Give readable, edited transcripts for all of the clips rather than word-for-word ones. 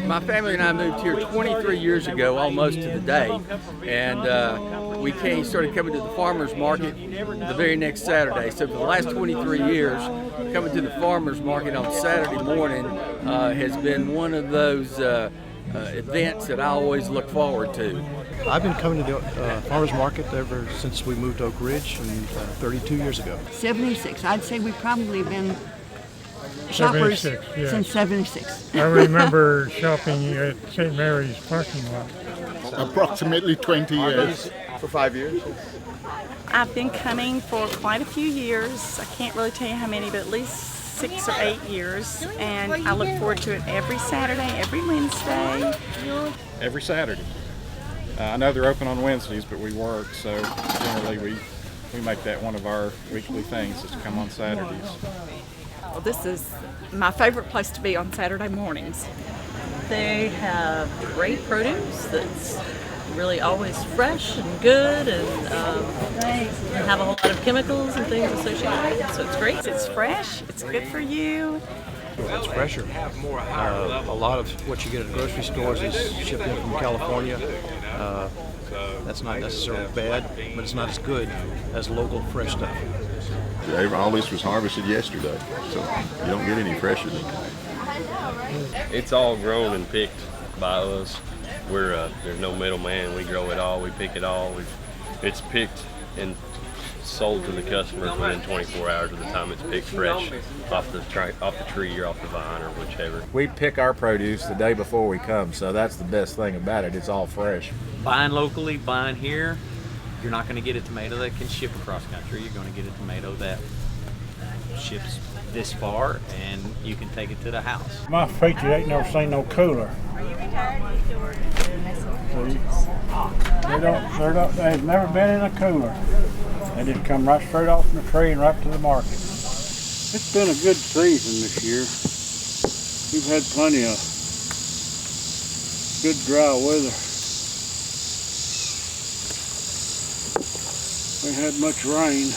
My family and I moved here 23 years ago, almost to the day, and we started coming to the farmer's market the very next Saturday. So for the last 23 years, coming to the farmer's market on Saturday morning has been one of those events that I always look forward to. I've been coming to the farmer's market ever since we moved to Oak Ridge 32 years ago. 76. I'd say we've probably been shoppers since 76. I remember shopping at St. Mary's parking lot. Approximately 20 years. For 5 years. I've been coming for quite a few years. I can't really tell you how many, but at least 6 or 8 years. And I look forward to it every Saturday, every Wednesday. Every Saturday. I know they're open on Wednesdays, but we work, so generally we make that one of our weekly things, is to come on Saturdays. Well, this is my favorite place to be on Saturday mornings. They have great produce that's really always fresh and good, and have a whole lot of chemicals and things associated with it, so it's great. It's fresh, it's good for you. It's fresher. A lot of what you get at the grocery stores is shipped in from California. That's not necessarily bad, but it's not as good as local fresh stuff. All this was harvested yesterday, so you don't get any fresher than that. It's all grown and picked by us. There's no middleman. We grow it all, we pick it all. It's picked and sold to the customers within 24 hours of the time it's picked fresh off the tree or off the vine or whichever. We pick our produce the day before we come, so that's the best thing about it. It's all fresh. Buying locally, buying here, you're not going to get a tomato that can ship across country. You're going to get a tomato that ships this far, and you can take it to the house. My feature ain't never seen no cooler. See? They've never been in a cooler. They just come right straight off from the tree and right to the market. It's been a good season this year. We've had plenty of good dry weather. We had much rain.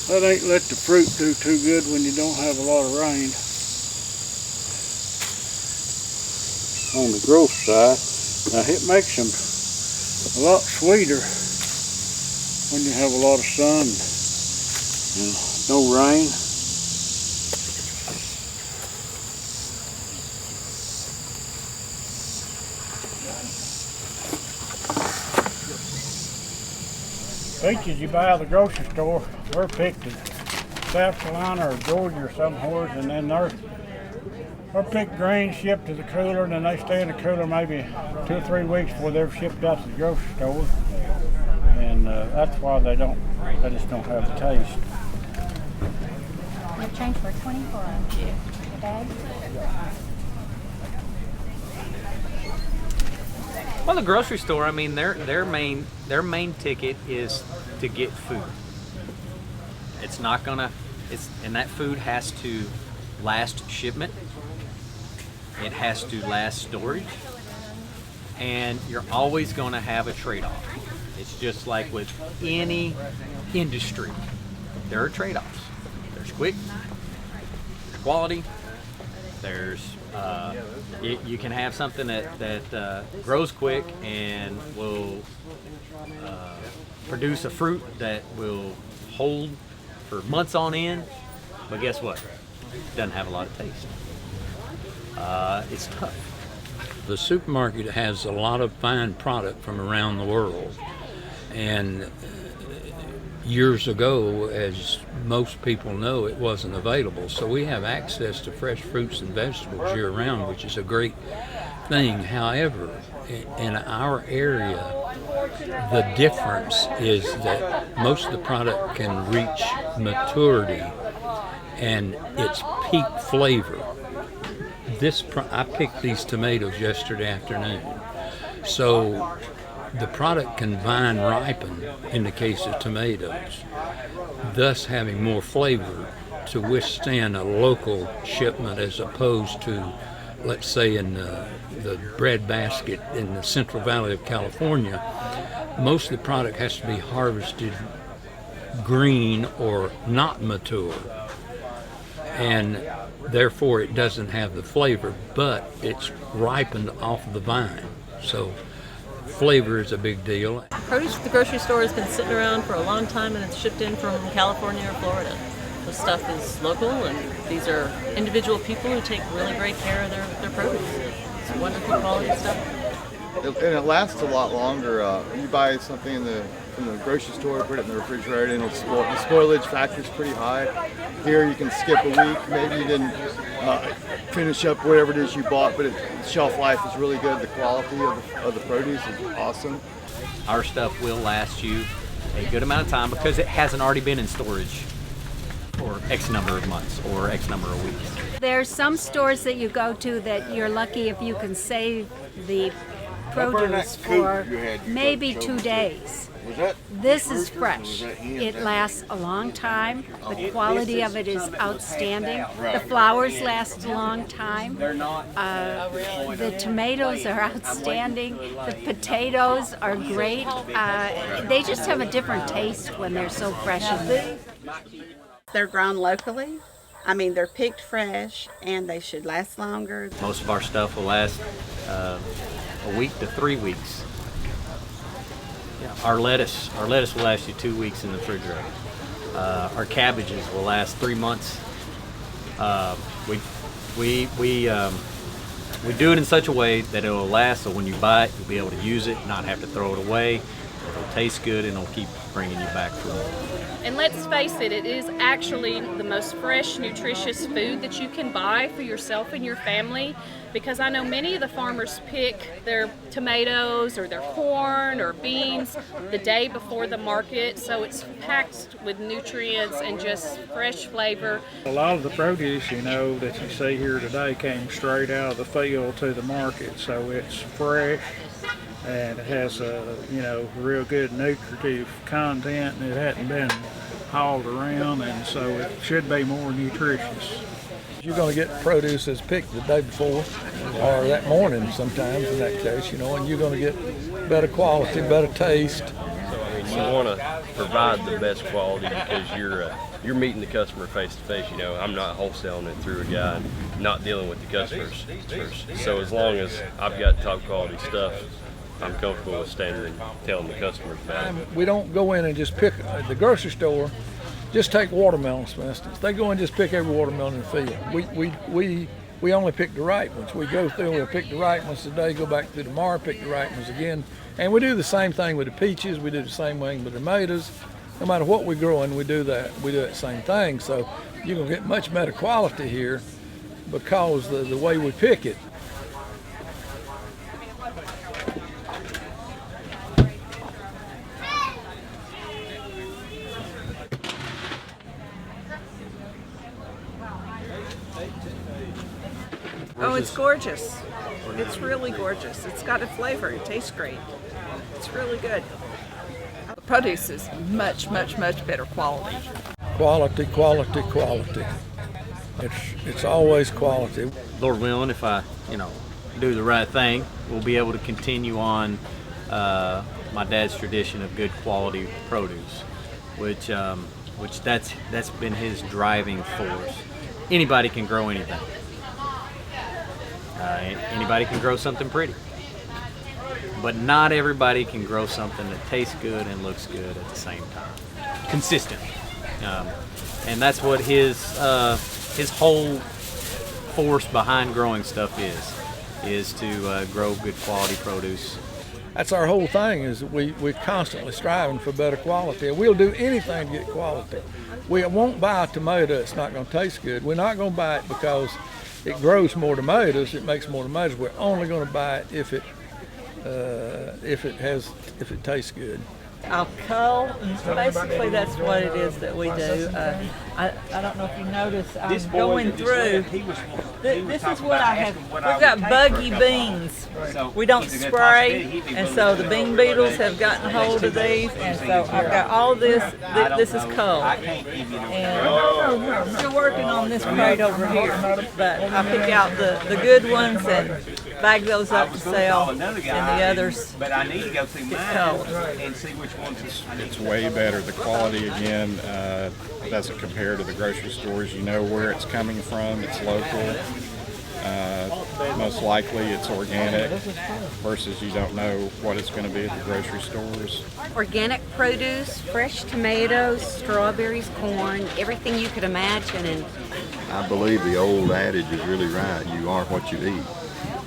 That ain't let the fruit do too good when you don't have a lot of rain. On the growth side, now it makes them a lot sweeter when you have a lot of sun and no rain. Peaches you buy at the grocery store, they're picked in South Carolina or Georgia or somewhere, and then they're picked green, shipped to the cooler, and then they stay in the cooler maybe 2 or 3 weeks before they're shipped out to the grocery store. And that's why they just don't have the taste. You change for 24 a bag? Well, the grocery store, I mean, their main ticket is to get food. It's not gonna, and that food has to last shipment. It has to last storage, and you're always gonna have a trade-off. It's just like with any industry, there are trade-offs. There's quick, there's quality, there's you can have something that grows quick and will produce a fruit that will hold for months on end, but guess what? It doesn't have a lot of taste. It's tough. The supermarket has a lot of fine product from around the world, and years ago, as most people know, it wasn't available. So we have access to fresh fruits and vegetables year-round, which is a great thing. However, in our area, the difference is that most of the product can reach maturity, and it's peak flavor. I picked these tomatoes yesterday afternoon, so the product can vine ripen in the case of tomatoes, thus having more flavor to withstand a local shipment as opposed to, let's say, in the bread basket in the Central Valley of California. Most of the product has to be harvested green or not mature, and therefore it doesn't have the flavor, but it's ripened off the vine. So flavor is a big deal. Produce at the grocery store has been sitting around for a long time, and it's shipped in from California or Florida. The stuff is local, and these are individual people who take really great care of their produce. It's wonderful quality stuff. And it lasts a lot longer. You buy something from the grocery store, put it in the refrigerator, and it'll spoil. The spoilage factor is pretty high. Here you can skip a week. Maybe you didn't finish up whatever it is you bought, but the shelf life is really good. The quality of the produce is awesome. Our stuff will last you a good amount of time because it hasn't already been in storage for X number of months or X number of weeks. There's some stores that you go to that you're lucky if you can save the produce for maybe 2 days. This is fresh. It lasts a long time. The quality of it is outstanding. The flowers last a long time. The tomatoes are outstanding. The potatoes are great. They just have a different taste when they're so fresh. They're grown locally. I mean, they're picked fresh, and they should last longer. Most of our stuff will last a week to 3 weeks. Our lettuce will last you 2 weeks in the refrigerator. Our cabbages will last 3 months. We do it in such a way that it will last, so when you buy it, you'll be able to use it, not have to throw it away. It'll taste good, and it'll keep bringing you back for more. And let's face it, it is actually the most fresh, nutritious food that you can buy for yourself and your family, because I know many of the farmers pick their tomatoes or their corn or beans the day before the market, so it's packed with nutrients and just fresh flavor. A lot of the produce, that you see here today came straight out of the field to the market, so it's fresh. And it has a real good nutritive content, and it hadn't been hauled around, and so it should be more nutritious. You're going to get produce that's picked the day before or that morning sometimes in that case, and you're going to get better quality, better taste. You want to provide the best quality because you're meeting the customer face to face. I'm not wholesaling it through a guy, not dealing with the customers. So as long as I've got top quality stuff, I'm comfortable with standing and telling the customers about it. We don't go in and just pick the grocery store. Just take watermelons, for instance. They go and just pick every watermelon in the field. We only pick the ripe ones. We go through, we'll pick the ripe ones today, go back through tomorrow, pick the ripe ones again. And we do the same thing with the peaches. We do the same thing with the tomatoes. No matter what we're growing, we do that. We do that same thing. So you're going to get much better quality here because the way we pick it. Oh, it's gorgeous. It's really gorgeous. It's got a flavor. It tastes great. It's really good. The produce is much, much, much better quality. Quality, quality, quality. It's always quality. Lord willing, if I, do the right thing, we'll be able to continue on my dad's tradition of good quality produce, which that's been his driving force. Anybody can grow anything. Anybody can grow something pretty, but not everybody can grow something that tastes good and looks good at the same time, consistently. And that's what his whole force behind growing stuff is to grow good quality produce. That's our whole thing, is we're constantly striving for better quality. We'll do anything to get quality. We won't buy a tomato that's not going to taste good. We're not going to buy it because it grows more tomatoes, it makes more tomatoes. We're only going to buy it if it tastes good. Cull, basically that's what it is that we do. I don't know if you notice, I'm going through, this is what I have, we've got buggy beans. We don't spray, and so the bean beetles have gotten hold of these, and so I've got all this, this is cull. And I'm still working on this crate over here, but I pick out the good ones and bag those up to sell, and the others get culled. It's way better. The quality, again, doesn't compare to the grocery stores. You know where it's coming from. It's local. Most likely it's organic versus you don't know what it's going to be at the grocery stores. Organic produce, fresh tomatoes, strawberries, corn, everything you could imagine. And I believe the old adage is really right. You are what you eat.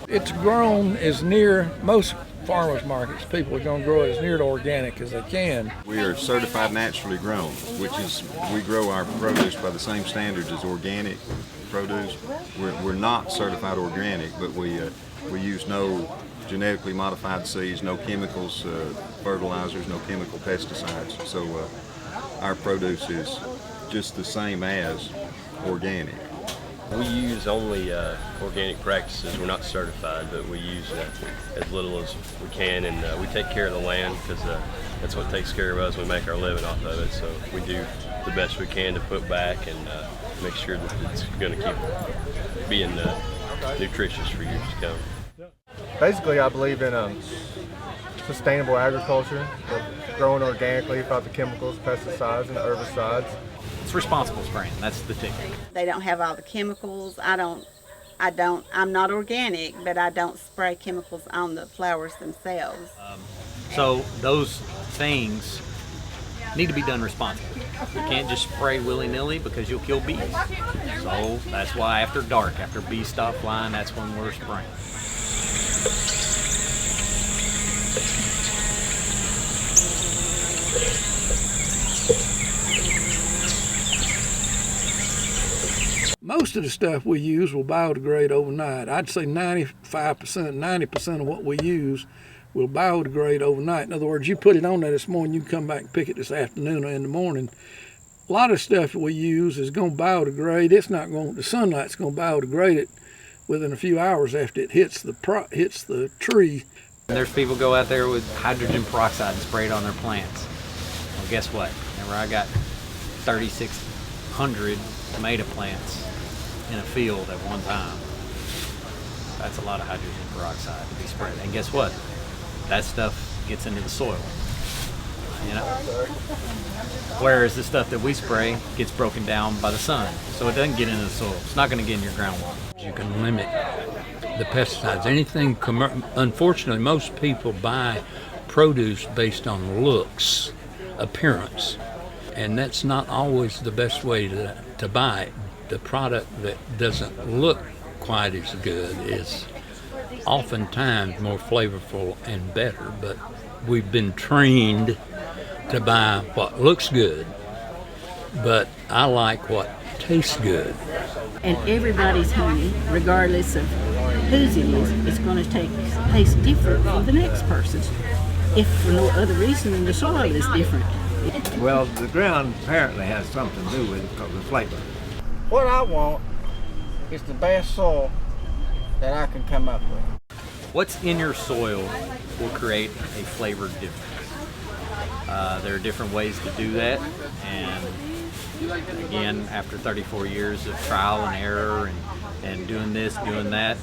It's grown as near most farmers markets. People are going to grow it as near to organic as they can. We are certified naturally grown, which is we grow our produce by the same standards as organic produce. We're not certified organic, but we use no genetically modified seeds, no chemicals, fertilizers, no chemical pesticides. So our produce is just the same as organic. We use only organic practices. We're not certified, but we use as little as we can, and we take care of the land because that's what takes care of us. We make our living off of it, so we do the best we can to put back and make sure that it's going to keep being nutritious for years to come. Basically, I believe in sustainable agriculture, growing organically without the chemicals, pesticides, and herbicides. It's responsible spraying. That's the ticket. They don't have all the chemicals. I'm not organic, but I don't spray chemicals on the flowers themselves. So those things need to be done responsibly. You can't just spray willy-nilly because you'll kill bees. So that's why after dark, after bees stop flying, that's when we're spraying. Most of the stuff we use will biodegrade overnight. I'd say 95%, 90% of what we use will biodegrade overnight. In other words, you put it on there this morning, you can come back and pick it this afternoon or in the morning. A lot of stuff we use is going to biodegrade. The sunlight's going to biodegrade it within a few hours after it hits the tree. And there's people go out there with hydrogen peroxide and spray it on their plants. Well, guess what? Whenever I got 3,600 tomato plants in a field at one time, that's a lot of hydrogen peroxide to be sprayed. And guess what? That stuff gets into the soil, you know? Whereas the stuff that we spray gets broken down by the sun, so it doesn't get into the soil. It's not going to get in your groundwater. You can limit the pesticides. Anything, unfortunately, most people buy produce based on looks, appearance, and that's not always the best way to buy it. The product that doesn't look quite as good is oftentimes more flavorful and better, but we've been trained to buy what looks good, but I like what tastes good. And everybody's honey, regardless of whose it is going to taste different from the next person's, if for no other reason than the soil is different. Well, the ground apparently has something to do with it because of the flavor. What I want is the best soil that I can come up with. What's in your soil will create a flavored difference. There are different ways to do that, and again, after 34 years of trial and error and doing this, doing that,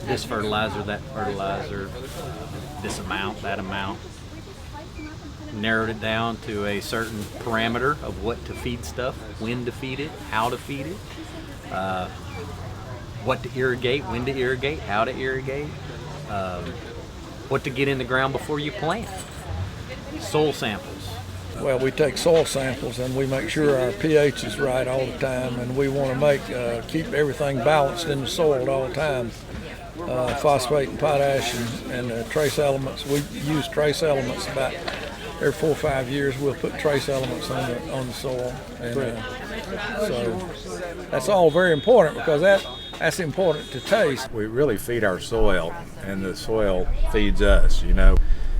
this fertilizer, that fertilizer, this amount, that amount, narrowed it down to a certain parameter of what to feed stuff, when to feed it, how to feed it, what to irrigate, when to irrigate, how to irrigate, what to get in the ground before you plant, soil samples. Well, we take soil samples and we make sure our pH is right all the time, and we want to keep everything balanced in the soil at all times. Phosphate and potash and trace elements. We use trace elements about every 4 or 5 years. We'll put trace elements on the soil, and so that's all very important because that's important to taste. We really feed our soil, and the soil feeds us. You know,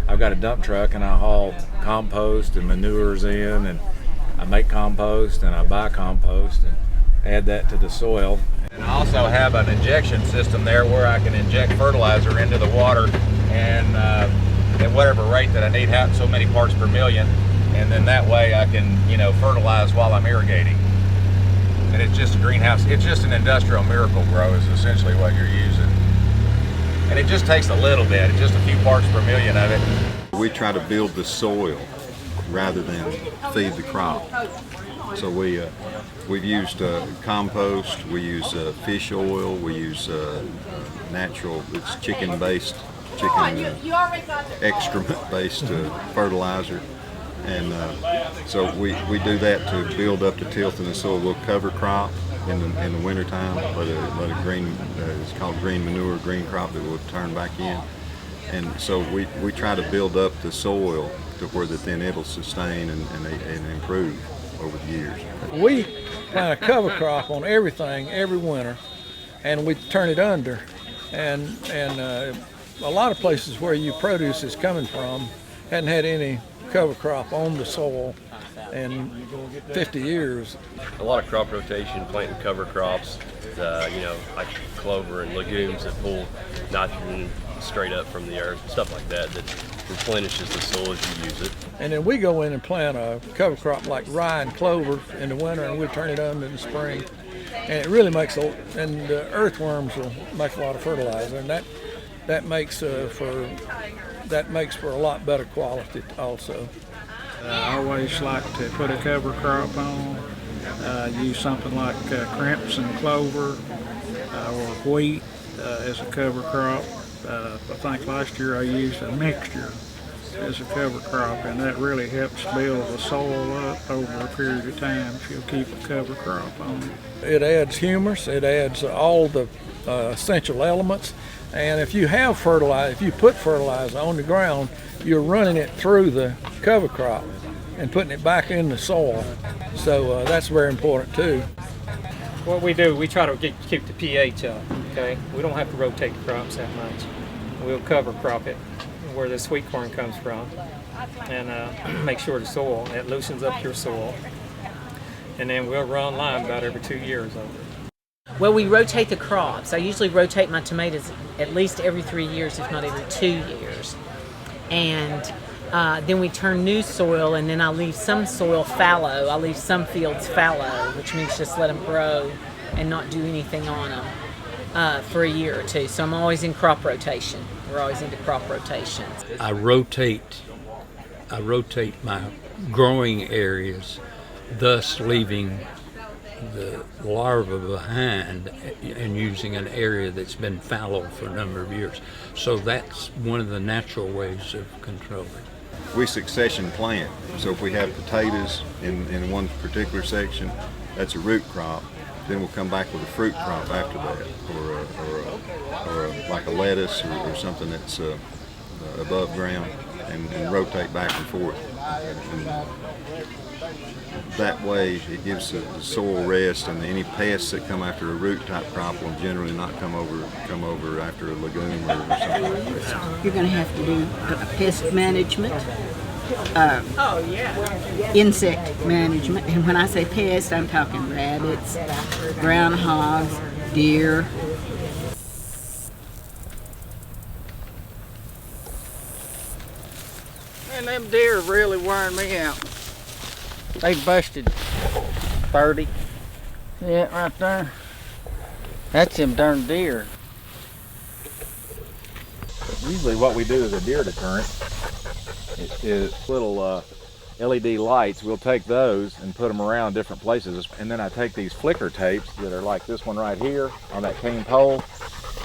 I've got a dump truck and I haul compost and manures in, and I make compost and I buy compost and add that to the soil. And I also have an injection system there where I can inject fertilizer into the water and at whatever rate that I need, so many parts per million, and then that way I can, fertilize while I'm irrigating. And it's just a greenhouse, it's just an industrial miracle grow is essentially what you're using. And it just takes a little bit, it's just a few parts per million of it. We try to build the soil rather than feed the crop. So we've used compost, we use fish oil, we use natural, it's chicken-based, excrement-based fertilizer. And so we do that to build up the tilth in the soil. We'll cover crop in the wintertime, let a green, it's called green manure, green crop that will turn back in. And so we try to build up the soil to where that then it'll sustain and improve over the years. We plant a cover crop on everything every winter, and we turn it under. And a lot of places where your produce is coming from hadn't had any cover crop on the soil in 50 years. A lot of crop rotation, planting cover crops, like clover and legumes that pull nitrogen straight up from the earth, stuff like that replenishes the soil as you use it. And then we go in and plant a cover crop like rye and clover in the winter, and we turn it under in the spring. And it really makes and the earthworms will make a lot of fertilizer, and that makes for a lot better quality also. I always like to put a cover crop on, use something like crimson clover or wheat as a cover crop. I think last year I used a mixture as a cover crop, and that really helps build the soil up over a period of time if you'll keep a cover crop on. It adds humus, it adds all the essential elements, and if you have fertilizer, if you put fertilizer on the ground, you're running it through the cover crop and putting it back in the soil. So that's very important too. What we do, we try to keep the pH up, okay? We don't have to rotate the crops that much. We'll cover crop it where the sweet corn comes from and make sure the soil, it loosens up your soil. And then we'll run lime about every 2 years over it. Well, we rotate the crops. I usually rotate my tomatoes at least every 3 years, if not every 2 years. And then we turn new soil, and then I leave some soil fallow. I leave some fields fallow, which means just let them grow and not do anything on them for a year or two. So I'm always in crop rotation. We're always into crop rotations. I rotate my growing areas, thus leaving the larva behind and using an area that's been fallow for a number of years. So that's one of the natural ways of controlling. We succession plant, so if we have potatoes in one particular section, that's a root crop. Then we'll come back with a fruit crop after that, or like a lettuce or something that's above ground, and rotate back and forth. And that way, it gives the soil rest, and any pests that come after a root type crop will generally not come over after a legume or something like that. You're going to have to do pest management, insect management, and when I say pest, I'm talking rabbits, groundhogs, deer. Man, them deer really wearing me out. They busted 30. See it right there? That's them darn deer. Usually what we do as a deer deterrent is little LED lights. We'll take those and put them around different places. And then I take these flicker tapes that are like this one right here on that cane pole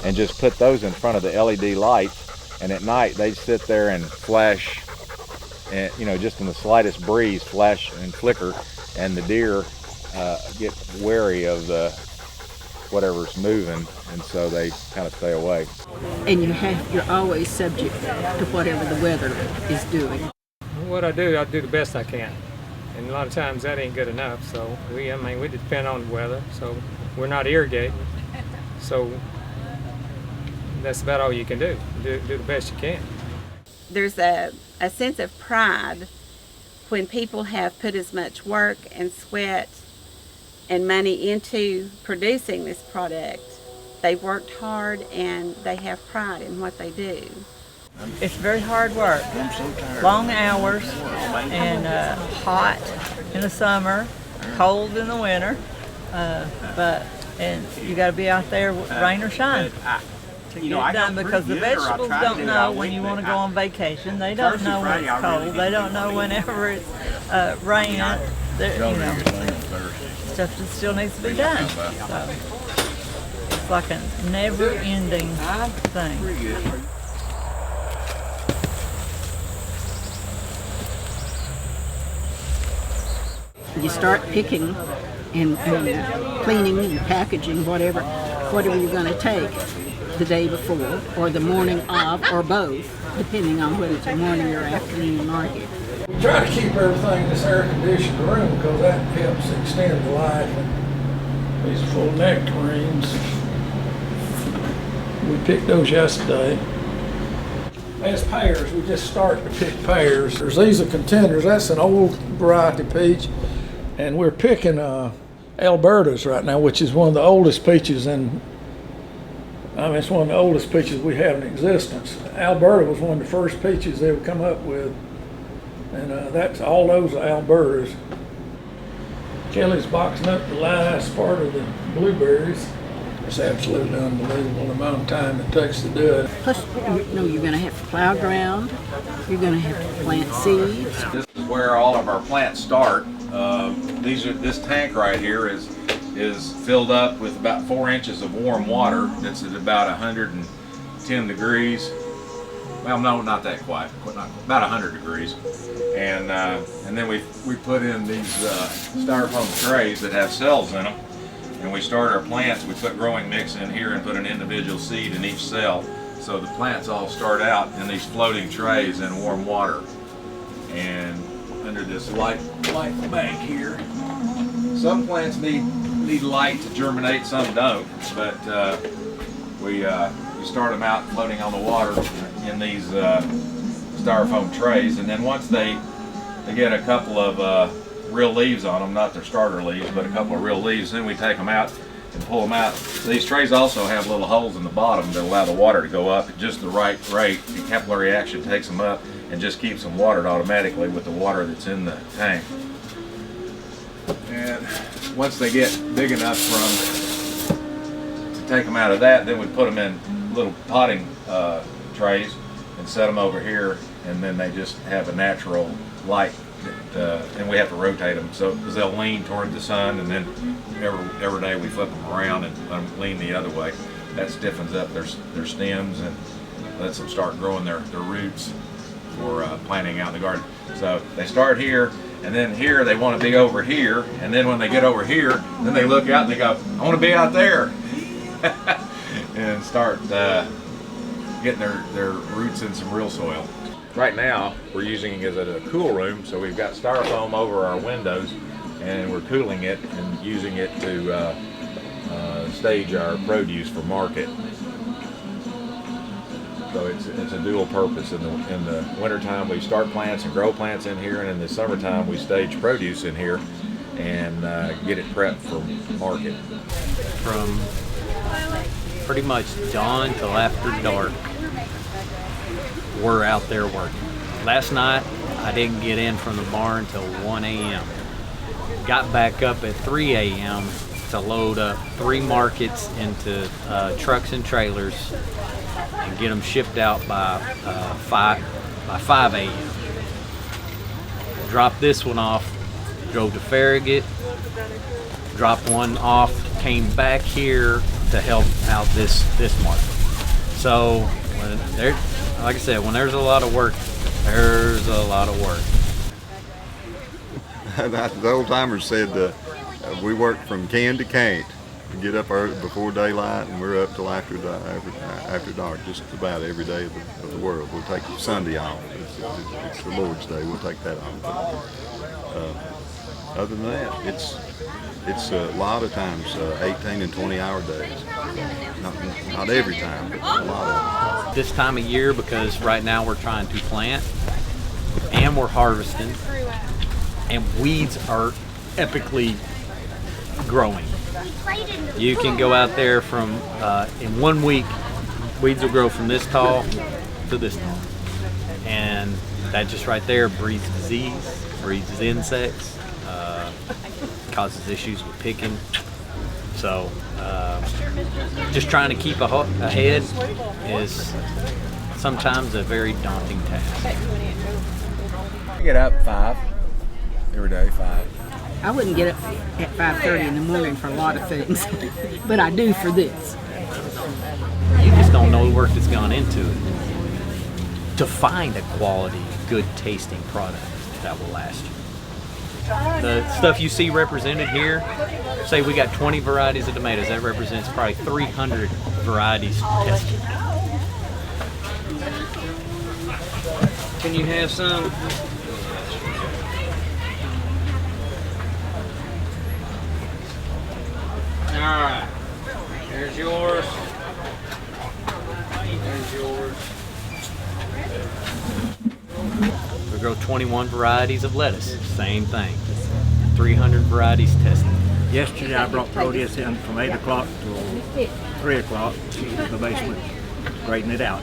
and just put those in front of the LED lights. And at night they sit there and flash, and just in the slightest breeze, flash and flicker, and the deer get wary of the whatever's moving, and so they kind of stay away. And you're always subject to whatever the weather is doing. What I do the best I can, and a lot of times that ain't good enough. So we depend on the weather. So we're not irrigating, so that's about all you can do. Do the best you can. there's a sense of pride when people have put as much work and sweat and money into producing this product. They've worked hard and they have pride in what they do. It's very hard work, long hours, and hot in the summer, cold in the winter, and you got to be out there, rain or shine, to get it done, because the vegetables don't know when you want to go on vacation. They don't know when it's cold. They don't know whenever it's raining. Stuff that still needs to be done. So it's like a never-ending thing. You start picking and cleaning and packaging whatever you're going to take the day before or the morning of or both, depending on whether it's a morning or afternoon market. We try to keep everything in this air-conditioned room because that helps extend the life. And these full nectarines, we picked those yesterday. As pears, we just started to pick pears. These are contenders. That's an old variety peach. And we're picking Albertas right now, which is one of the oldest peaches it's one of the oldest peaches we have in existence. Alberta was one of the first peaches they ever come up with. And that's all those are Albertas. Kelly's boxing up the last part of the blueberries. It's absolutely unbelievable the amount of time it takes to do it. Plus, you're going to have to plow ground. You're going to have to plant seeds. This is where all of our plants start. This tank right here is filled up with about 4 inches of warm water. That's at about 110 degrees. Well, no, not that quite. About 100 degrees. And then we put in these styrofoam trays that have cells in them. And we start our plants, we put growing mix in here and put an individual seed in each cell. So the plants all start out in these floating trays in warm water. And under this light bank here. Some plants need light to germinate, some don't. But we start them out floating on the water in these styrofoam trays. And then once they get a couple of real leaves on them, not their starter leaves, but a couple of real leaves, then we take them out and pull them out. So these trays also have little holes in the bottom that allow the water to go up at just the right rate. The capillary action takes them up and just keeps them watered automatically with the water that's in the tank. And once they get big enough to take them out of that, then we put them in little potting trays and set them over here, and then they just have a natural light. And we have to rotate them because they'll lean toward the sun, and then every day we flip them around and let them lean the other way. That stiffens up their stems and lets them start growing their roots for planting out in the garden. So they start here, and then here they want to be over here, and then when they get over here, then they look out and they go, I want to be out there, and start getting their roots in some real soil. Right now, we're using it as a cool room, so we've got styrofoam over our windows, and we're cooling it and using it to stage our produce for market. So it's a dual purpose. In the wintertime, we start plants and grow plants in here, and in the summertime, we stage produce in here and get it prepped for market. From pretty much dawn till after dark, we're out there working. Last night, I didn't get in from the barn till 1 a.m. Got back up at 3 a.m. to load up 3 markets into trucks and trailers and get them shipped out by 5 a.m. Dropped this one off, drove to Farragut, dropped one off, came back here to help out this market. So like I said, when there's a lot of work, there's a lot of work. The old timers said we work from can to can't. We get up early before daylight, and we're up till after dark, just about every day of the world. We'll take Sunday off. It's the Lord's Day. We'll take that off. But, other than that, it's a lot of times 18 and 20-hour days. Not every time, but a lot of This time of year, because right now we're trying to plant and we're harvesting, and weeds are epically growing. You can go out there from, in 1 week, weeds will grow from this tall to this tall. And that just right there breeds disease, breeds insects, causes issues with picking. So just trying to keep ahead is sometimes a very daunting task. I get up 5 every day, 5. I wouldn't get up at 5:30 in the morning for a lot of things, but I do for this. You just don't know the work that's gone into it to find a quality, good tasting product that will last you. The stuff you see represented here, say we got 20 varieties of tomatoes, that represents probably 300 varieties tested. Can you have some? Alright, here's yours. There's yours. We grow 21 varieties of lettuce, same thing. 300 varieties tested. Yesterday I brought produce in from 8 o'clock to 3 o'clock in the basement, grading it out.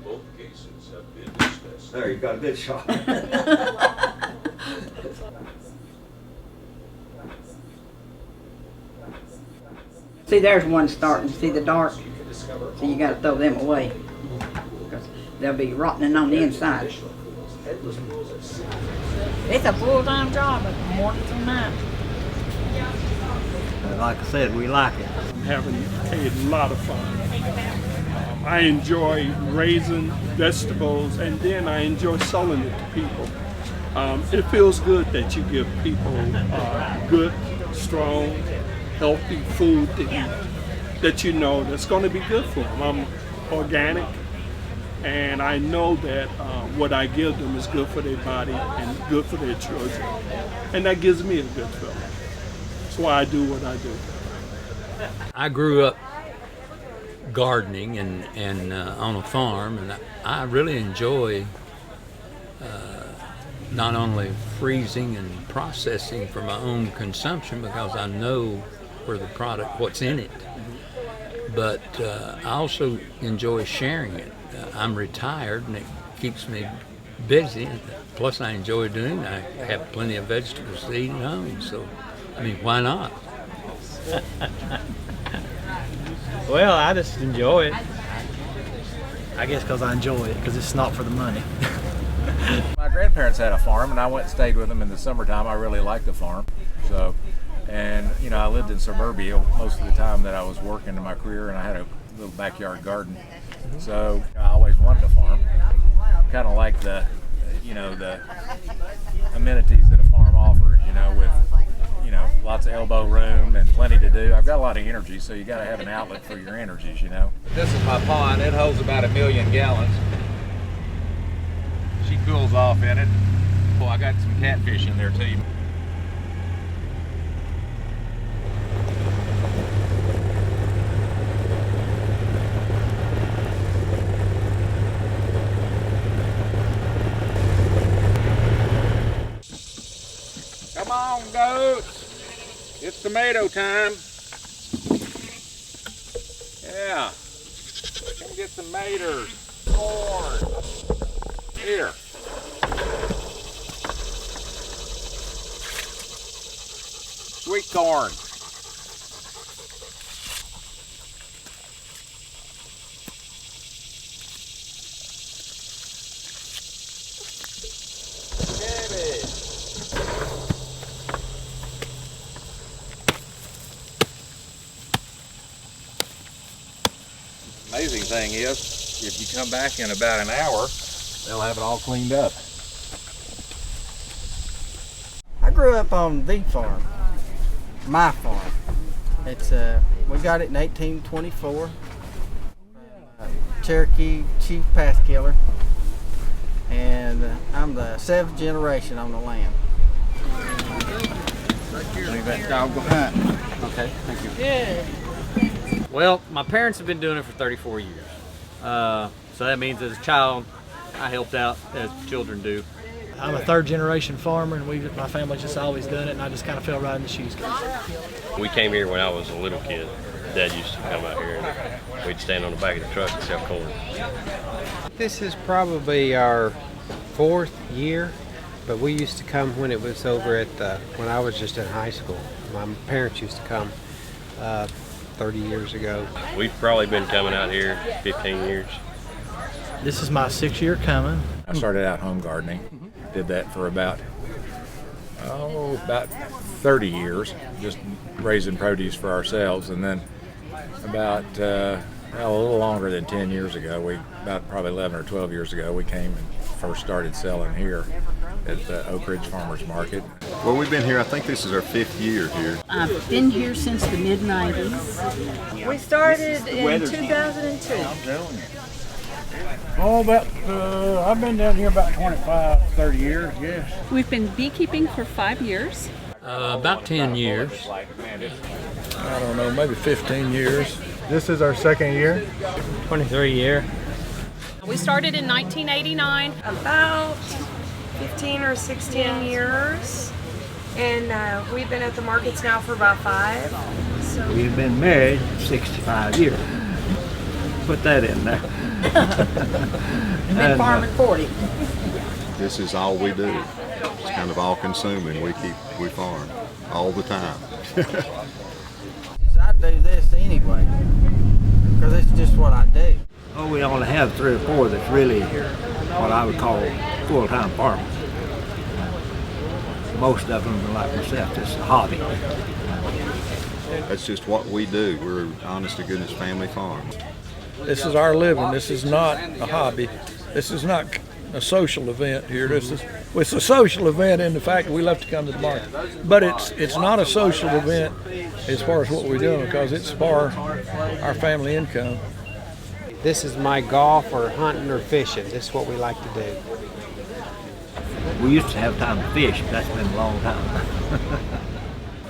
Both cases have been discussed. There, you got a good shot. See, there's one starting. See the dark? So you got to throw them away, because they'll be rotting on the inside. It's a full-time job, morning to night. Like I said, we like it. I'm having a lot of fun. I enjoy raising vegetables, and then I enjoy selling it to people. It feels good that you give people good, strong, healthy food to eat that you know that's going to be good for them. I'm organic, and I know that what I give them is good for their body and good for their children, and that gives me a good feeling. That's why I do what I do. I grew up gardening and on a farm, and I really enjoy not only freezing and processing for my own consumption, because I know where the product, what's in it, but I also enjoy sharing it. I'm retired, and it keeps me busy, plus I enjoy doing it. I have plenty of vegetables to eat at home, so I mean, why not? Well, I just enjoy it. I guess because I enjoy it, because it's not for the money. My grandparents had a farm, and I went and stayed with them in the summertime. I really liked the farm. So, and you know, I lived in suburbia most of the time that I was working in my career, and I had a little backyard garden. So I always wanted a farm. Kind of like the, you know, the amenities that a farm offers, you know, with, you know, lots of elbow room and plenty to do. I've got a lot of energy, so you got to have an outlet for your energies, you know. This is my pond. It holds about 1 million gallons. She cools off in it. Oh, I got some catfish in there too. Come on, goats. It's tomato time. Yeah. Come get some tomatoes. Corn. Here. Sweet corn. Amazing thing is, if you come back in about an hour, they'll have it all cleaned up. I grew up on the farm, my farm. It's we got it in 1824. Cherokee chief path killer, and I'm the 7th generation on the land. Leave that dog behind. Okay, thank you. Good. Well, my parents have been doing it for 34 years. So that means as a child, I helped out as children do. I'm a 3rd generation farmer, and my family's just always done it, and I just kind of fell right in the shoes. We came here when I was a little kid. Dad used to come out here and we'd stand on the back of the truck and sell corn. This is probably our 4th year, but we used to come when it was over at when I was just in high school. My parents used to come 30 years ago. We've probably been coming out here 15 years. This is my 6th year coming. I started out home gardening. Did that for about 30 years, just raising produce for ourselves, and then about a little longer than 10 years ago, about probably 11 or 12 years ago, we came and first started selling here at the Oak Ridge Farmers Market. Well, we've been here, I think this is our 5th year here. I've been here since the mid-90s. We started in 2002. Oh, I've been down here about 25, 30 years, yes. We've been beekeeping for 5 years. About 10 years. I don't know, maybe 15 years. This is our 2nd year. 23 year. We started in 1989. About 15 or 16 years. And we've been at the markets now for about 5. So We've been married 65 years. Put that in there. And been farming 40. This is all we do. It's kind of all consuming. We farm all the time. I do this anyway, because it's just what I do. Oh, we only have 3 or 4 that's really what I would call full-time farmers. Most of them, like myself, it's a hobby. That's just what we do. We're honest to goodness family farm. This is our living. This is not a hobby. This is not a social event here. It's a social event in the fact that we love to come to the market. But it's not a social event as far as what we're doing, because it's for our family income. This is my golf or hunting or fishing. This is what we like to do. We used to have time to fish, but that's been a long time.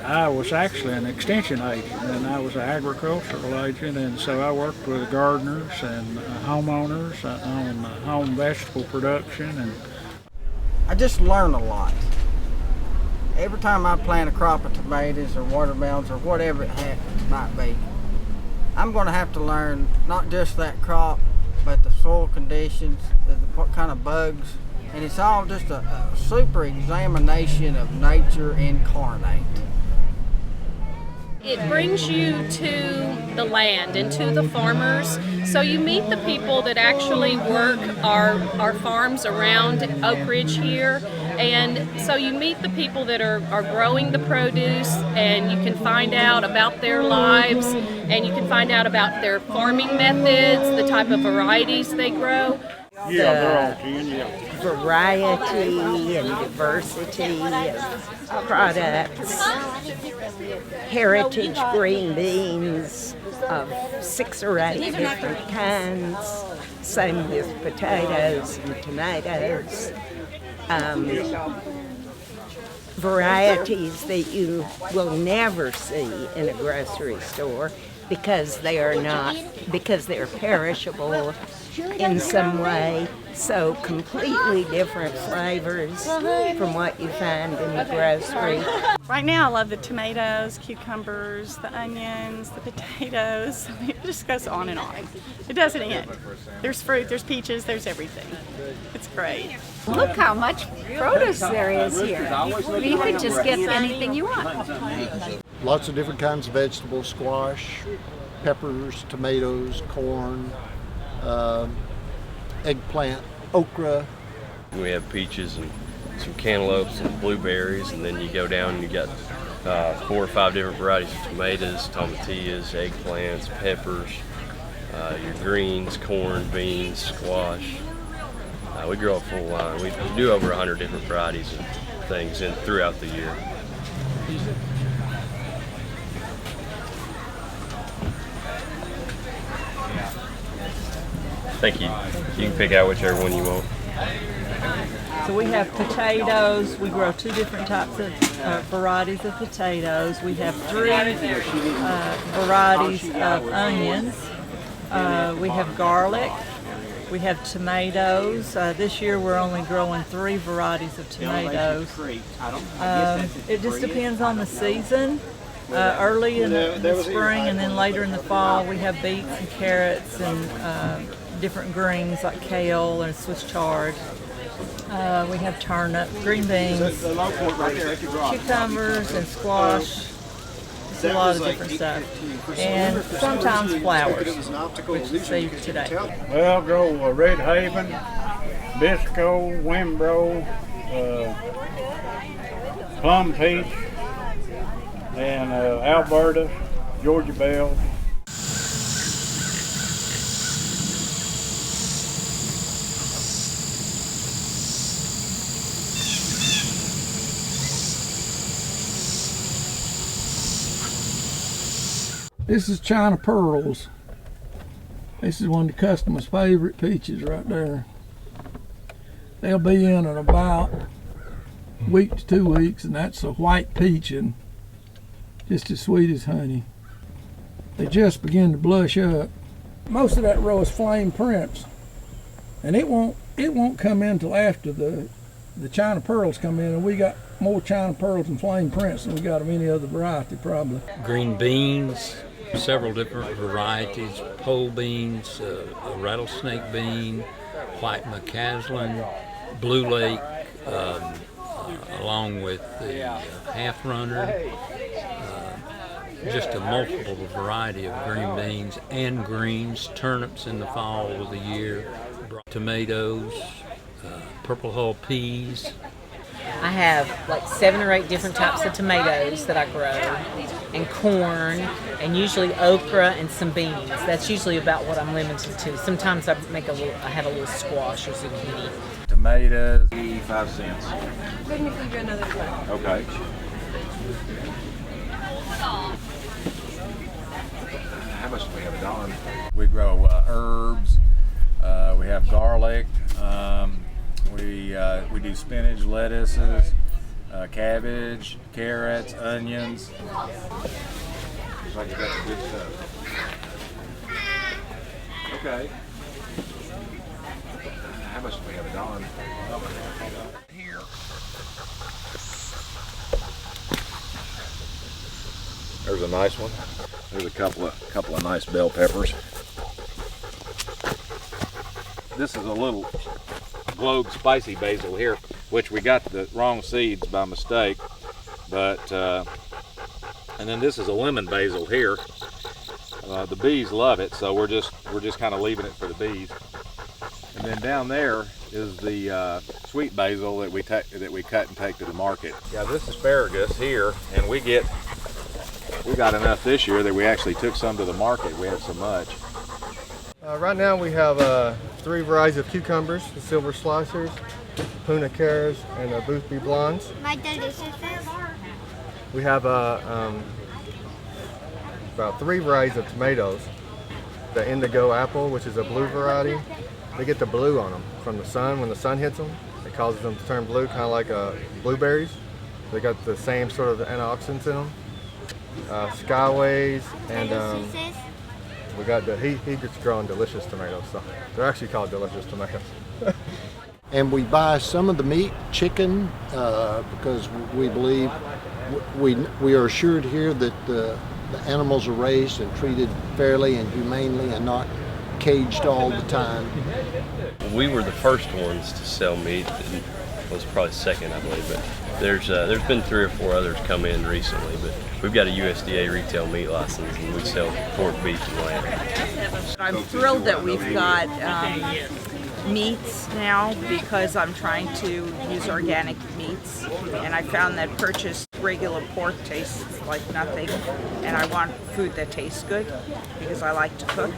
I was actually an extension agent, and I was an agricultural agent, and so I worked with gardeners and homeowners on home vegetable production. And I just learn a lot. Every time I plant a crop of tomatoes or watermelons or whatever it might be, I'm going to have to learn not just that crop, but the soil conditions, what kind of bugs, and it's all just a super examination of nature incarnate. It brings you to the land and to the farmers, so you meet the people that actually work our farms around Oak Ridge here, and so you meet the people that are growing the produce, and you can find out about their lives, and you can find out about their farming methods, the type of varieties they grow. Yeah, they're all 10, yeah. Variety and diversity of products, heritage green beans of 6 or 8 different kinds, same with potatoes and tomatoes. varieties that you will never see in a grocery store because they're perishable in some way. So completely different flavors from what you find in the grocery. Right now I love the tomatoes, cucumbers, the onions, the potatoes. I mean, it just goes on and on. It doesn't end. There's fruit, there's peaches, there's everything. It's great. Look how much produce there is here. You could just get anything you want. Lots of different kinds of vegetables, squash, peppers, tomatoes, corn, eggplant, okra. We have peaches and some cantaloupes and blueberries, and then you go down and you got 4 or 5 different varieties of tomatoes, tomatillas, eggplants, peppers, your greens, corn, beans, squash. We grow a full line. We do over 100 different varieties of things throughout the year. Thank you. You can pick out whichever one you want. So we have potatoes. We grow 2 different types of varieties of potatoes. We have 3 varieties of onions. We have garlic. We have tomatoes. This year we're only growing 3 varieties of tomatoes. It just depends on the season. Early in the spring and then later in the fall we have beets and carrots and different greens like kale and Swiss chard. We have turnip, green beans, cucumbers and squash. It's a lot of different stuff. And sometimes flowers, which you see today. Well, grow Red Haven, Bisco, Wimbro, Plum Peach, and Alberta, Georgia Belle. This is China Pearls. This is one of the customers' favorite peaches right there. They'll be in about a week to 2 weeks, and that's a white peach and just as sweet as honey. They just begin to blush up. Most of that row is Flame Prince, and it won't come in till after the China Pearls come in, and we got more China Pearls and Flame Prince than we got of any other variety probably. Green beans, several different varieties, pole beans, a rattlesnake bean, white McCaslin, Blue Lake, along with the half runner, just a multiple variety of green beans and greens, turnips in the fall of the year, tomatoes, purple hull peas. I have like 7 or 8 different types of tomatoes that I grow, and corn, and usually okra and some beans. That's usually about what I'm limited to. Sometimes I have a little squash or zucchini. Tomatoes, 85 cents. Okay. How much do we have, $1? We grow herbs. We have garlic. We do spinach, lettuces, cabbage, carrots, onions. Looks like you got the good stuff. Okay. How much do we have, $1? Here. There's a nice one. There's a couple of nice bell peppers. This is a little Globe spicy basil here, which we got the wrong seeds by mistake, but and then this is a lemon basil here. The bees love it, so we're just kind of leaving it for the bees. And then down there is the sweet basil that we cut and take to the market. Yeah, this asparagus here, and we got enough this year that we actually took some to the market. We had so much. Right now we have 3 varieties of cucumbers, the silver slicers, Puna Caras, and Boothby Blondes. My delicious. We have about 3 varieties of tomatoes. The Indigo Apple, which is a blue variety. They get the blue on them from the sun. When the sun hits them, It causes them to turn blue, kind of like blueberries. They got the same sort of antioxidants in them. Skyways, and we got he gets growing delicious tomatoes. So they're actually called delicious tomatoes. And we buy some of the meat, chicken, because we believe we are assured here that the animals are raised and treated fairly and humanely and not caged all the time. We were the first ones to sell meat. It was probably second, I believe, but there's been 3 or 4 others come in recently, but we've got a USDA retail meat license and we sell pork, beef, and lamb. I'm thrilled that we've got meats now because I'm trying to use organic meats, and I found that purchased regular pork tastes like nothing, and I want food that tastes good because I like to cook,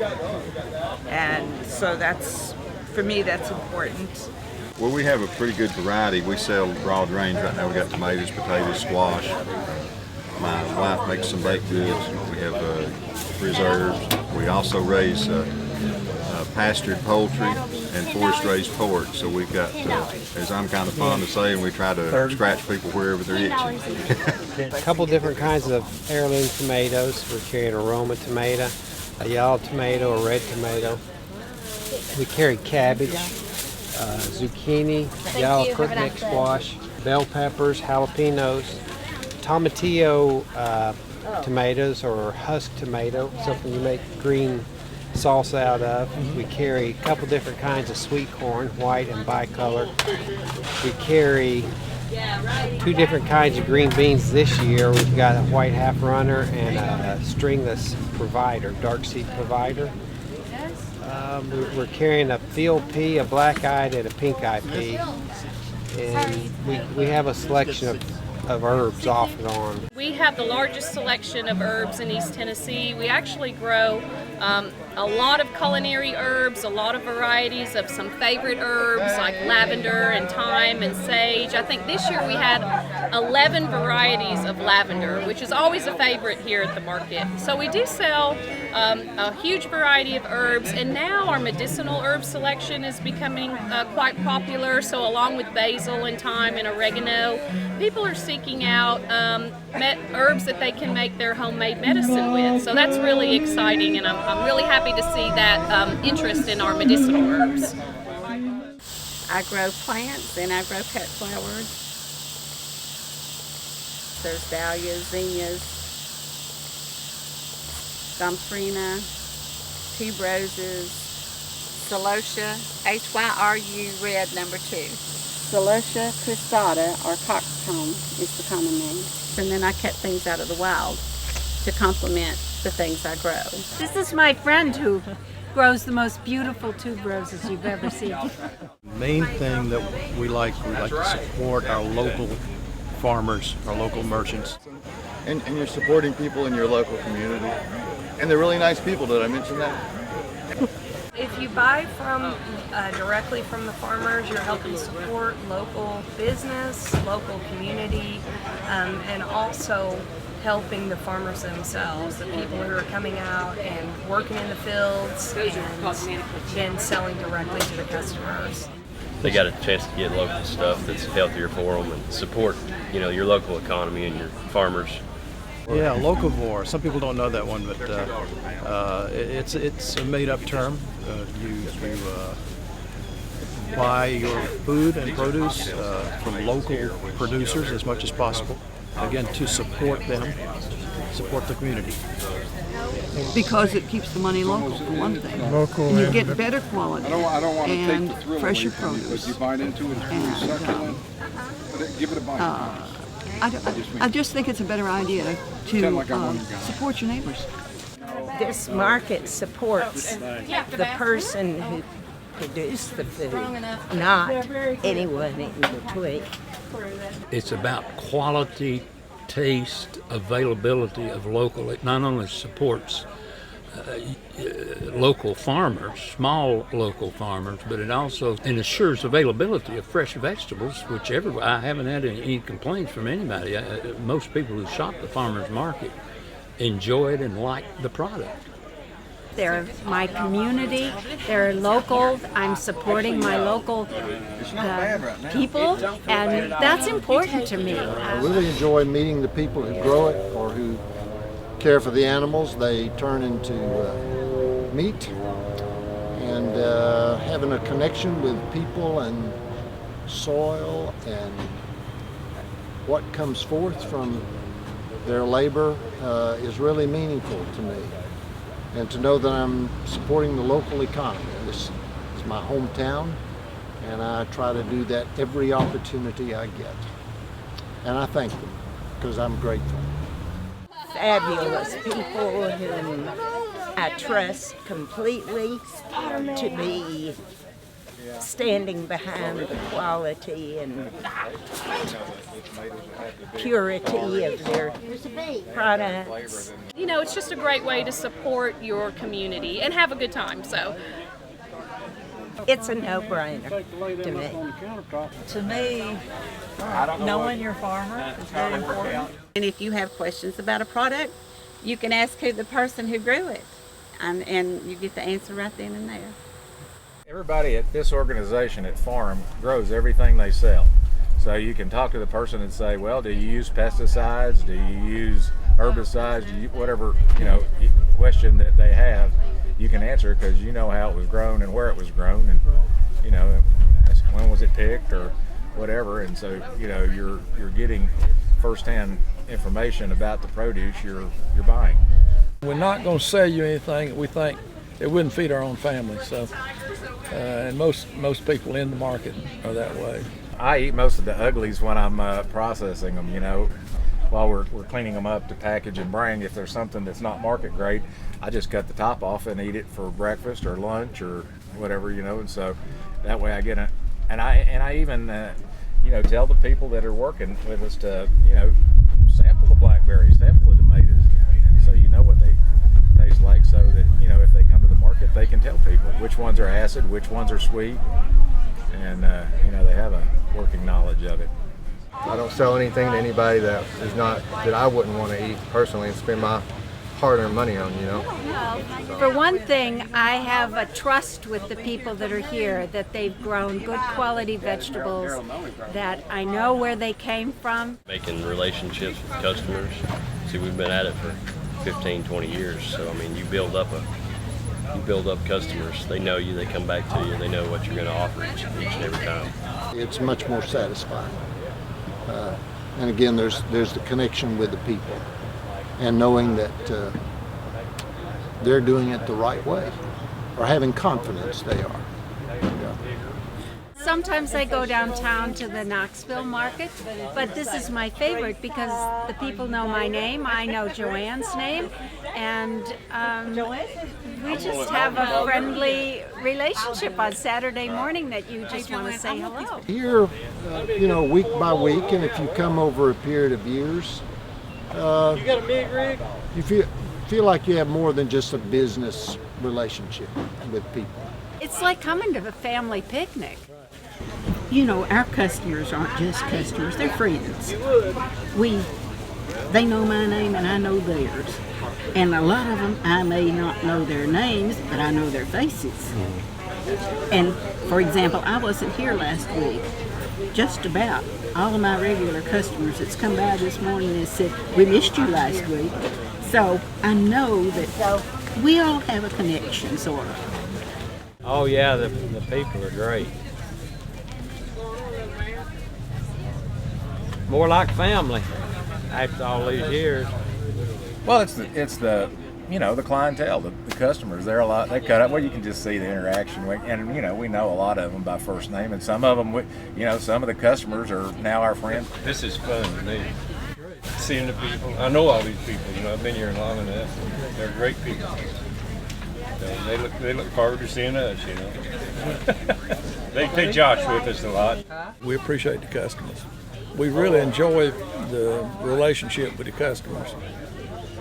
and so that's, for me, that's important. Well, we have a pretty good variety. We sell broad range right now. We got tomatoes, potatoes, squash. My wife makes some baked goods. We have preserves. We also raise pastured poultry and forest-raised pork. So we've got, as I'm kind of fond of saying, we try to scratch people wherever they're itching. A couple different kinds of heirloom tomatoes. We're carrying aroma tomato, a yellow tomato, a red tomato. We carry cabbage, zucchini, yellow crookneck squash, bell peppers, jalapenos, tomatillo tomatoes or husk tomato, something you make green salsa out of. We carry a couple different kinds of sweet corn, white and bicolor. We carry 2 different kinds of green beans this year. We've got a white half runner and a stringless provider, dark seed provider. We're carrying a field pea, a black-eyed, and a pink-eyed pea. And we have a selection of herbs off and on. We have the largest selection of herbs in East Tennessee. We actually grow a lot of culinary herbs, a lot of varieties of some favorite herbs like lavender and thyme and sage. I think this year we had 11 varieties of lavender, which is always a favorite here at the market. So we do sell a huge variety of herbs, and now our medicinal herb selection is becoming quite popular. So along with basil and thyme and oregano, people are seeking out herbs that they can make their homemade medicine with. So that's really exciting, and I'm really happy to see that interest in our medicinal herbs. I grow plants and I grow cut flowers. There's dahlias, zinnias, gomphrena, tuberoses, celosia, HYRU red number 2. Celosia cristata, or coxcomb, is the common name. And then I cut things out of the wild to complement the things I grow. This is my friend who grows the most beautiful tuberoses you've ever seen. Main thing that we like to support our local farmers, our local merchants. And you're supporting people in your local community. And they're really nice people, did I mention that? If you buy from directly from the farmers, you're helping support local business, local community, and also helping the farmers themselves, the people who are coming out and working in the fields and then selling directly to the customers. They got a chance to get local stuff that's healthier for them and support, your local economy and your farmers. Yeah, locavore. Some people don't know that one, but it's a made-up term. You buy your food and produce from local producers as much as possible. Again, to support them, support the community. Because it keeps the money local, for one thing. Local, and you get better quality I don't want to and take the thrill fresher away from it, produce. but you bite into it, it's pretty succulent. But give it a bite. I just think it's a better idea to support your neighbors. This market supports the person who produced the food, not anyone in between. It's about quality, taste, availability of local. It not only supports local farmers, small local farmers, but it also ensures availability of fresh vegetables, which I haven't had any complaints from anybody. Most people who shop the farmers market enjoy it and like the product. They're my community. They're local. I'm supporting my local people, and that's important to me. I really enjoy meeting the people who grow it or who care for the animals they turn into meat, and having a connection with people and soil and what comes forth from their labor is really meaningful to me. And to know that I'm supporting the local economy. This is my hometown, and I try to do that every opportunity I get. And I thank them, because I'm grateful. Fabulous people whom I trust completely to be standing behind the quality and purity of their products. You know, it's just a great way to support your community and have a good time. So it's a no-brainer to me. To me, knowing your farmer is very important. And if you have questions about a product, you can ask the person who grew it, and you get the answer right then and there. Everybody at this organization at Farm grows everything they sell. So you can talk to the person and say, well, do you use pesticides? Do you use herbicides? Do you, whatever, question that they have, you can answer because you know how it was grown and where it was grown, and ask when was it picked or whatever. And so you're getting firsthand information about the produce you're buying. We're not going to sell you anything that we think it wouldn't feed our own family. So, and most people in the market are that way. I eat most of the uglies when I'm processing them. While we're cleaning them up to package and bring. If there's something that's not market grade, I just cut the top off and eat it for breakfast or lunch or whatever, And so that way I get it. And I even tell the people that are working with us to sample the blackberries, sample the tomatoes, and so you know what they taste like, so that if they come to the market, they can tell people which ones are acid, which ones are sweet, and they have a working knowledge of it. I don't sell anything to anybody that I wouldn't want to eat personally and spend my hard-earned money on, For one thing, I have a trust with the people that are here, that they've grown good quality vegetables, that I know where they came from. Making relationships with customers. See, we've been at it for 15, 20 years, so I mean, you build up customers. They know you, they come back to you, they know what you're going to offer each and every time. It's much more satisfying. And again, there's the connection with the people and knowing that they're doing it the right way, or having confidence they are. Yeah. Sometimes I go downtown to the Knoxville market, but this is my favorite because the people know my name, I know Joanne's name, and we just have a friendly relationship on Saturday morning that you just want to say hello. Here, week by week, and if you come over a period of years, you got a big rig? You feel like you have more than just a business relationship with people. It's like coming to a family picnic. Our customers aren't just customers, they're friends. They know my name and I know theirs. And a lot of them, I may not know their names, but I know their faces. And for example, I wasn't here last week. Just about all of my regular customers that's come by this morning and said, we missed you last week. So I know that we all have a connection, sort of. Oh yeah, the people are great. More like family after all these years. Well, it's the the clientele, the customers. They're a lot. They cut up. Well, you can just see the interaction, and we know a lot of them by first name, and some of them, some of the customers are now our friends. This is fun to me. Seeing the people. I know all these people. I've been here long enough. They're great people. They look forward to seeing us. They take Josh with us a lot. We appreciate the customers. We really enjoy the relationship with the customers.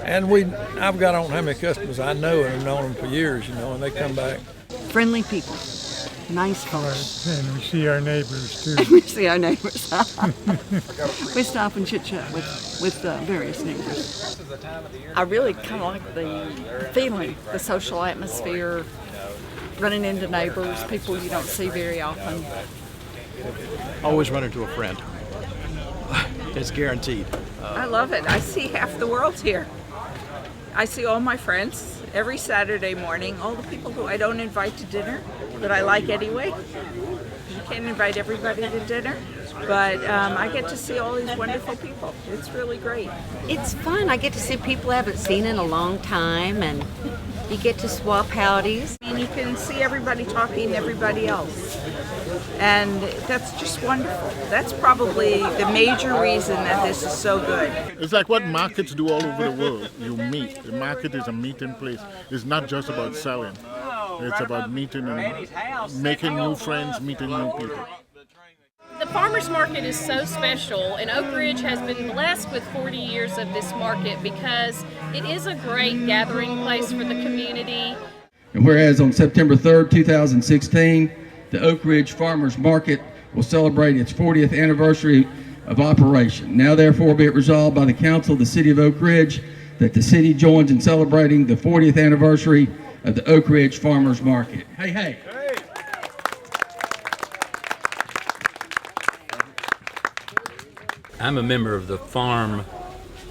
And I've got how many customers I know and have known them for years, and they come back. Friendly people. nice folks. And we see our neighbors too. We see our neighbors. We stop and chit chat with various neighbors. I really kind of like the feeling, the social atmosphere, running into neighbors, people you don't see very often. Always run into a friend. It's guaranteed. I love it. I see half the world here. I see all my friends every Saturday morning, all the people who I don't invite to dinner, that I like anyway. You can't invite everybody to dinner, but I get to see all these wonderful people. It's really great. It's fun. I get to see people I haven't seen in a long time, and you get to swap howdies. And you can see everybody talking to everybody else. And that's just wonderful. That's probably the major reason that this is so good. It's like what markets do all over the world. You meet. The market is a meeting place. It's not just about selling. It's about meeting and making new friends, meeting new people. The farmers market is so special, and Oak Ridge has been blessed with 40 years of this market because it is a great gathering place for the community. And whereas on September 3rd, 2016, the Oak Ridge Farmers Market will celebrate its 40th anniversary of operation. Now therefore be it resolved by the Council of the City of Oak Ridge that the city joins in celebrating the 40th anniversary of the Oak Ridge Farmers Market. Hey, hey. I'm a member of the farm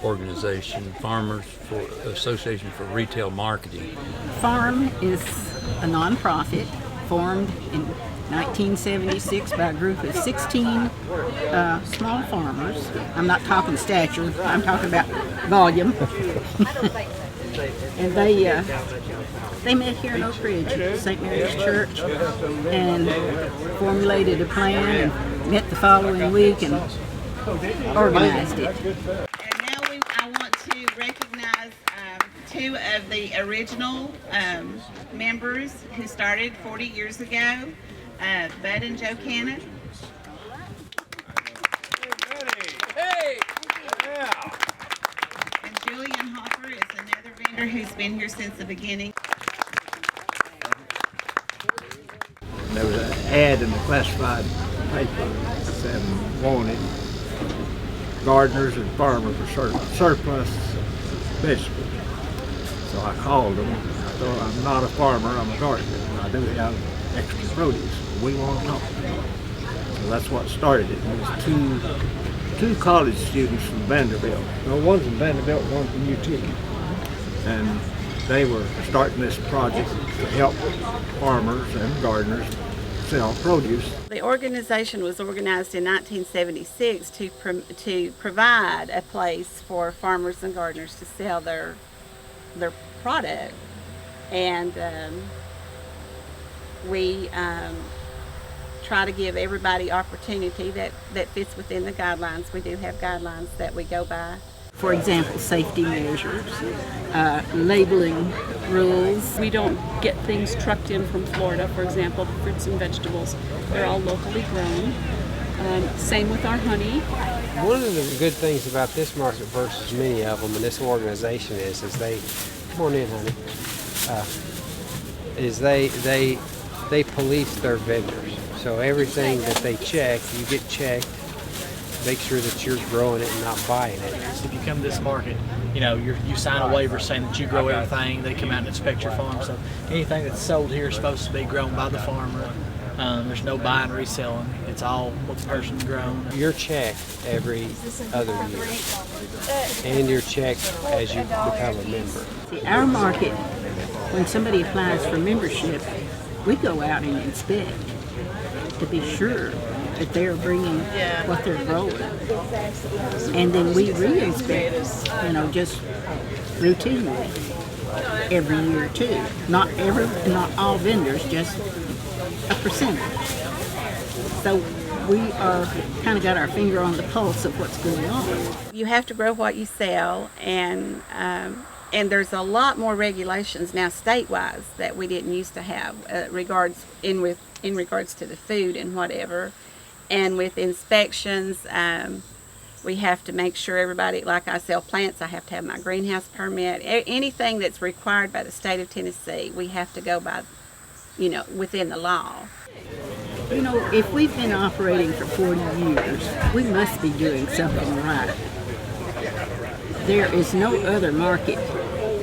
organization, Association for Retail Marketing. Farm is a nonprofit formed in 1976 by a group of 16 small farmers. I'm not talking stature, I'm talking about volume. And they met here in Oak Ridge at St. Mary's Church and formulated a plan and met the following week and organized it. And now I want to recognize two of the original members who started 40 years ago, Bud and Joe Cannon. And Julian Hopper is another vendor who's been here since the beginning. There was an ad in the classified paper that wanted gardeners and farmers for surplus vegetables. So I called them. I thought, I'm not a farmer, I'm a gardener, and I do have extra produce. We want to talk to them. So that's what started it. It was two college students from Vanderbilt. No, one's from Vanderbilt, one's from UT. And they were starting this project to help farmers and gardeners sell produce. The organization was organized in 1976 to provide a place for farmers and gardeners to sell their product, and we try to give everybody opportunity that fits within the guidelines. We do have guidelines that we go by. For example, safety measures, labeling rules. We don't get things trucked in from Florida, for example, the fruits and vegetables. They're all locally grown. Same with our honey. One of the good things about this market versus many of them, and this organization is they, come on in, honey, is they police their vendors. So everything that they check, you get checked. Make sure that you're growing it and not buying it. If you come to this market, you sign a waiver saying that you grow everything. They come out and inspect your farm. So anything that's sold here is supposed to be grown by the farmer. There's no buying and reselling. It's all what the person's grown. You're checked every other year, and you're checked as you become a member. See, our market, when somebody applies for membership, we go out and inspect to be sure that they're bringing what they're growing. And then we re-inspect, just routinely every year too. Not all vendors, just a percentage. So we are kind of got our finger on the pulse of what's going on. You have to grow what you sell, and there's a lot more regulations now state-wise that we didn't used to have in regards to the food and whatever. And with inspections, we have to make sure everybody, like I sell plants, I have to have my greenhouse permit. Anything that's required by the state of Tennessee, we have to go by within the law. You know, if we've been operating for 40 years, we must be doing something right. There is no other market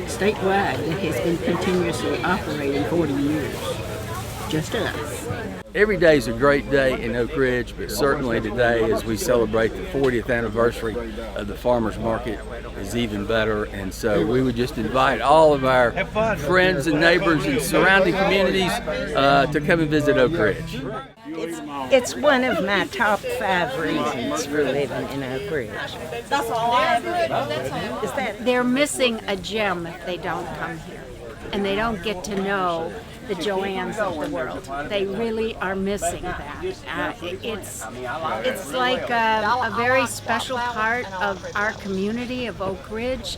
statewide that has been continuously operating 40 years. Just us. Every day is a great day in Oak Ridge, but certainly today, as we celebrate the 40th anniversary of the Farmers Market, is even better. And so we would just invite all of our friends and neighbors and surrounding communities to come and visit Oak Ridge. It's one of my top 5 reasons for living in Oak Ridge. That's all I have. Is that they're missing a gem if they don't come here, and they don't get to know the Joannes of the world. They really are missing that. It's like a very special part of our community of Oak Ridge.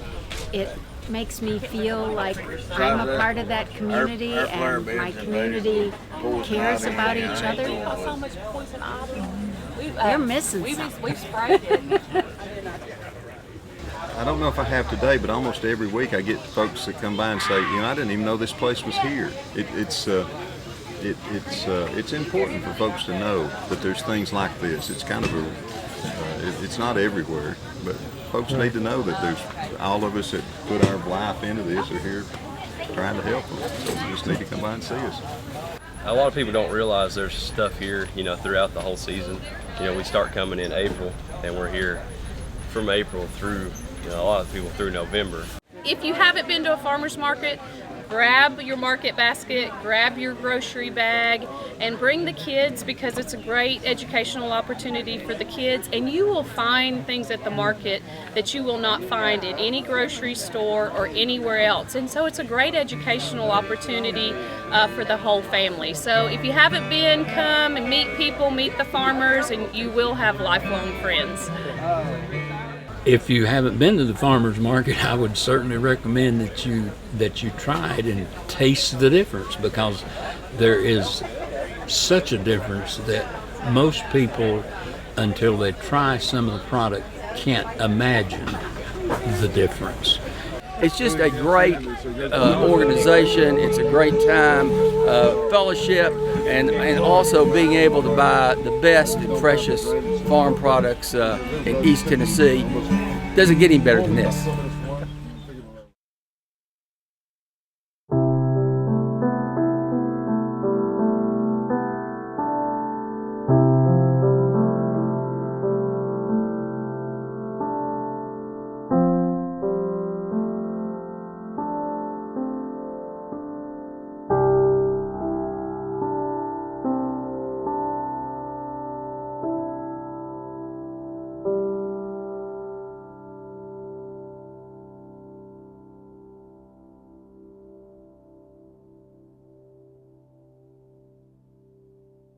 It makes me feel like I'm a part of that community, and my community cares about each other. They're missing something. I don't know if I have today, but almost every week I get folks that come by and say, I didn't even know this place was here. It's important for folks to know that there's things like this. It's kind of it's not everywhere, but folks need to know that there's all of us that put our life into this are here trying to help them. So you just need to come by and see us. A lot of people don't realize there's stuff here, throughout the whole season. We start coming in April, and we're here from April through, a lot of people through November. If you haven't been to a farmer's market, grab your market basket, grab your grocery bag, and bring the kids, because it's a great educational opportunity for the kids, and you will find things at the market that you will not find in any grocery store or anywhere else. And so it's a great educational opportunity for the whole family. So if you haven't been, come and meet people, meet the farmers, and you will have lifelong friends. If you haven't been to the farmers market, I would certainly recommend that you try it and taste the difference, because there is such a difference that most people, until they try some of the product, can't imagine the difference. It's just a great organization. It's a great time, fellowship, and also being able to buy the best and freshest farm products in East Tennessee. Doesn't get any better than this.